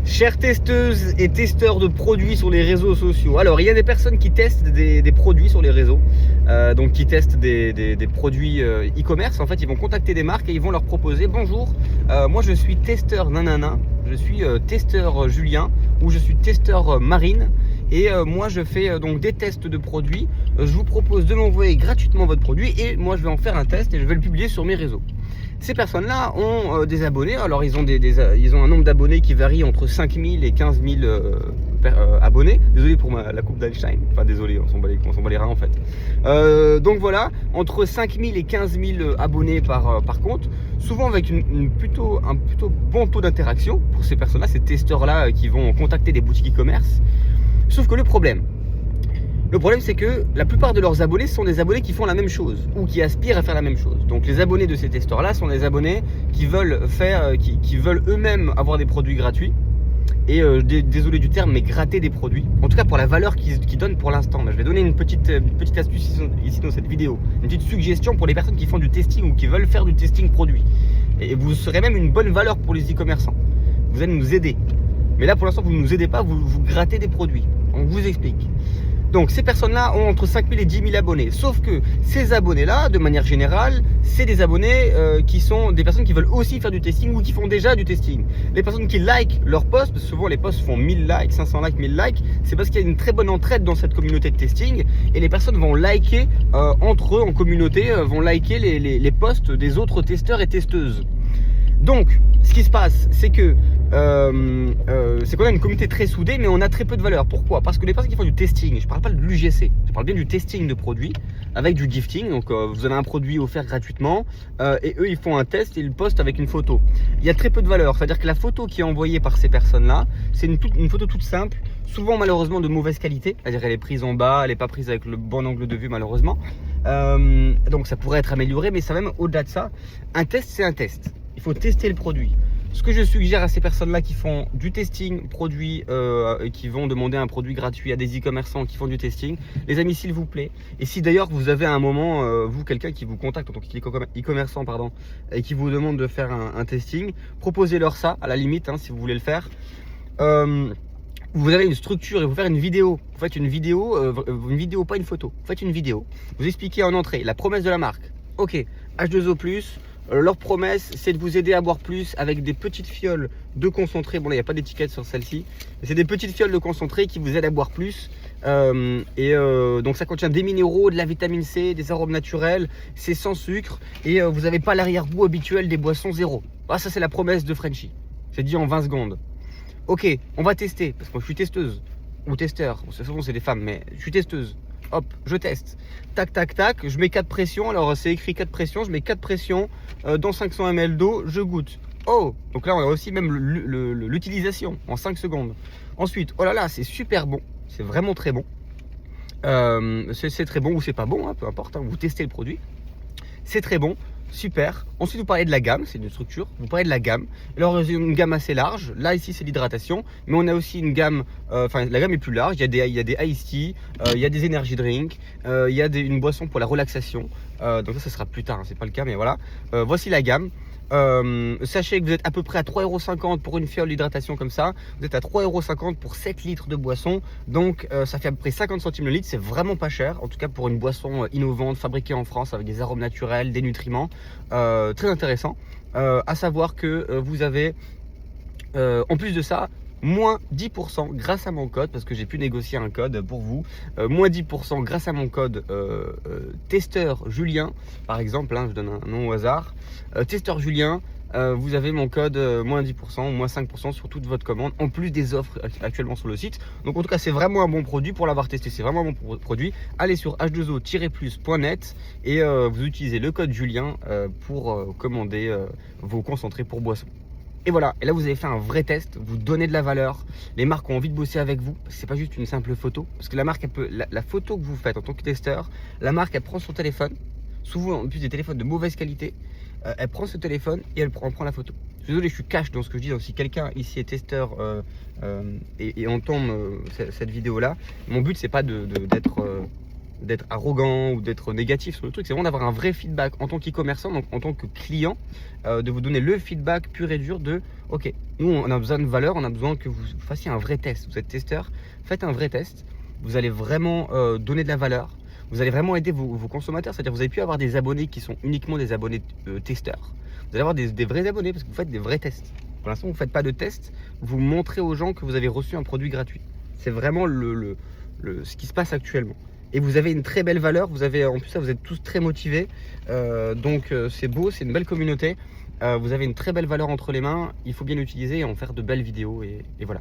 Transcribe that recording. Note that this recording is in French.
Chères testeuses et testeurs de produits sur les réseaux sociaux. Alors, il y a des personnes qui testent des produits sur les réseaux, donc qui testent des produits e-commerce. En fait, ils vont contacter des marques et ils vont leur proposer: bonjour, moi je suis testeur nanana, je suis testeur Julien ou je suis testeur Marine et moi je fais donc des tests de produits. Je vous propose de m'envoyer gratuitement votre produit et moi je vais en faire un test et je vais le publier sur mes réseaux. Ces personnes-là ont des abonnés. Alors ils ont un nombre d'abonnés qui varie entre 5000 et 15 000 abonnés. Désolé pour la coupe d'Einstein. Enfin désolé, on s'en bat les reins en fait. Donc voilà, entre 5000 et 15 000 abonnés par compte. Souvent avec un plutôt bon taux d'interaction pour ces personnes-là, ces testeurs-là qui vont contacter des boutiques e-commerce. Sauf que le problème, c'est que la plupart de leurs abonnés sont des abonnés qui font la même chose ou qui aspirent à faire la même chose. Donc les abonnés de ces testeurs-là sont des abonnés qui veulent eux-mêmes avoir des produits gratuits et désolé du terme, mais gratter des produits. En tout cas pour la valeur qu'ils donnent pour l'instant. Je vais donner une petite astuce ici dans cette vidéo, une petite suggestion pour les personnes qui font du testing ou qui veulent faire du testing produit. Et vous serez même une bonne valeur pour les e-commerçants. Vous allez nous aider. Mais là pour l'instant vous ne nous aidez pas, vous grattez des produits. On vous explique. Donc ces personnes-là ont entre 5000 et 10 000 abonnés. Sauf que ces abonnés-là, de manière générale, c'est des abonnés qui sont des personnes qui veulent aussi faire du testing ou qui font déjà du testing. Les personnes qui likent leurs posts, parce que souvent les posts font 1000 likes, 500 likes, 1000 likes, c'est parce qu'il y a une très bonne entraide dans cette communauté de testing. Et les personnes vont liker entre eux en communauté, vont liker les posts des autres testeurs et testeuses. Donc, ce qui se passe, c'est que qu'on a une communauté très soudée, mais on a très peu de valeur. Pourquoi? Parce que les personnes qui font du testing, je parle pas de l'UGC, je parle bien du testing de produits avec du gifting. Donc, vous avez un produit offert gratuitement et eux, ils font un test et ils le postent avec une photo. Il y a très peu de valeur, c'est-à-dire que la photo qui est envoyée par ces personnes-là, c'est une photo toute simple, souvent malheureusement de mauvaise qualité, c'est-à-dire elle est prise en bas, elle n'est pas prise avec le bon angle de vue malheureusement. Donc, ça pourrait être amélioré, mais ça même au-delà de ça, un test, c'est un test. Il faut tester le produit. Ce que je suggère à ces personnes-là qui font du testing produit, qui vont demander un produit gratuit à des e-commerçants qui font du testing, les amis, s'il vous plaît. Et si d'ailleurs vous avez à un moment, vous, quelqu'un qui vous contacte en tant qu'e-commerçant, et qui vous demande de faire un testing, proposez-leur ça à la limite, si vous voulez le faire. Vous avez une structure et vous faites une vidéo. Vous faites une vidéo, pas une photo. Vous faites une vidéo. Vous expliquez en entrée la promesse de la marque. Ok, H2O+. Leur promesse, c'est de vous aider à boire plus avec des petites fioles de concentré. Bon là, il n'y a pas d'étiquette sur celle-ci. C'est des petites fioles de concentré qui vous aident à boire plus. Donc ça contient des minéraux, de la vitamine C, des arômes naturels. C'est sans sucre et vous n'avez pas l'arrière-goût habituel des boissons zéro. Ah, ça c'est la promesse de Frenchy. C'est dit en 20 secondes. Ok, on va tester parce que moi, je suis testeuse ou testeur. Souvent c'est des femmes, mais je suis testeuse. Hop, je teste. Tac, tac, tac. Je mets 4 pressions. Alors, c'est écrit 4 pressions. Je mets 4 pressions dans 500 ml d'eau. Je goûte. Oh, donc là, on a aussi même l'utilisation en 5 secondes. Ensuite, oh là là, c'est super bon. C'est vraiment très bon. C'est très bon ou c'est pas bon, peu importe. Vous testez le produit. C'est très bon. Super. Ensuite, vous parlez de la gamme, c'est une structure. Vous parlez de la gamme. Alors, une gamme assez large. Là, ici, c'est l'hydratation. Mais on a aussi une gamme, la gamme est plus large. Il y a des iced tea, il y a des energy drinks, il y a une boisson pour la relaxation. Donc, ça sera plus tard, c'est pas le cas, mais voilà. Voici la gamme. Sachez que vous êtes à peu près à 3,50 € pour une fiole d'hydratation comme ça. Vous êtes à 3,50 € pour 7 litres de boisson. Donc ça fait à peu près 50 centimes le litre. C'est vraiment pas cher. En tout cas pour une boisson innovante, fabriquée en France avec des arômes naturels, des nutriments. Très intéressant. À savoir que vous avez en plus de ça moins 10% grâce à mon code, parce que j'ai pu négocier un code pour vous, moins 10% grâce à mon code testeur Julien, par exemple, je donne un nom au hasard, testeur Julien, vous avez mon code moins 10% ou moins 5% sur toute votre commande, en plus des offres actuellement sur le site. Donc en tout cas c'est vraiment un bon produit pour l'avoir testé, c'est vraiment un bon produit. Allez sur h2o-plus.net et vous utilisez le code Julien pour commander vos concentrés pour boissons. Et voilà, et là vous avez fait un vrai test, vous donnez de la valeur, les marques ont envie de bosser avec vous, parce que c'est pas juste une simple photo, parce que la marque, la photo que vous faites en tant que testeur, la marque elle prend son téléphone, souvent en plus des téléphones de mauvaise qualité, elle prend ce téléphone et elle prend la photo. Je suis désolé, je suis cash dans ce que je dis, donc si quelqu'un ici est testeur et entend cette vidéo là, mon but c'est pas d'être d'être arrogant ou d'être négatif sur le truc. C'est vraiment d'avoir un vrai feedback en tant qu'e-commerçant, donc en tant que client, de vous donner le feedback pur et dur de ok, nous on a besoin de valeur, on a besoin que vous fassiez un vrai test. Vous êtes testeur, faites un vrai test. Vous allez vraiment donner de la valeur. Vous allez vraiment aider vos consommateurs. C'est-à-dire vous avez pu avoir des abonnés qui sont uniquement des abonnés testeurs. Vous allez avoir des vrais abonnés parce que vous faites des vrais tests. Pour l'instant, vous ne faites pas de tests. Vous montrez aux gens que vous avez reçu un produit gratuit. C'est vraiment ce qui se passe actuellement. Et vous avez une très belle valeur. Vous avez, en plus, ça, vous êtes tous très motivés. Donc, c'est beau, c'est une belle communauté. Vous avez une très belle valeur entre les mains. Il faut bien l'utiliser et en faire de belles vidéos. Et voilà.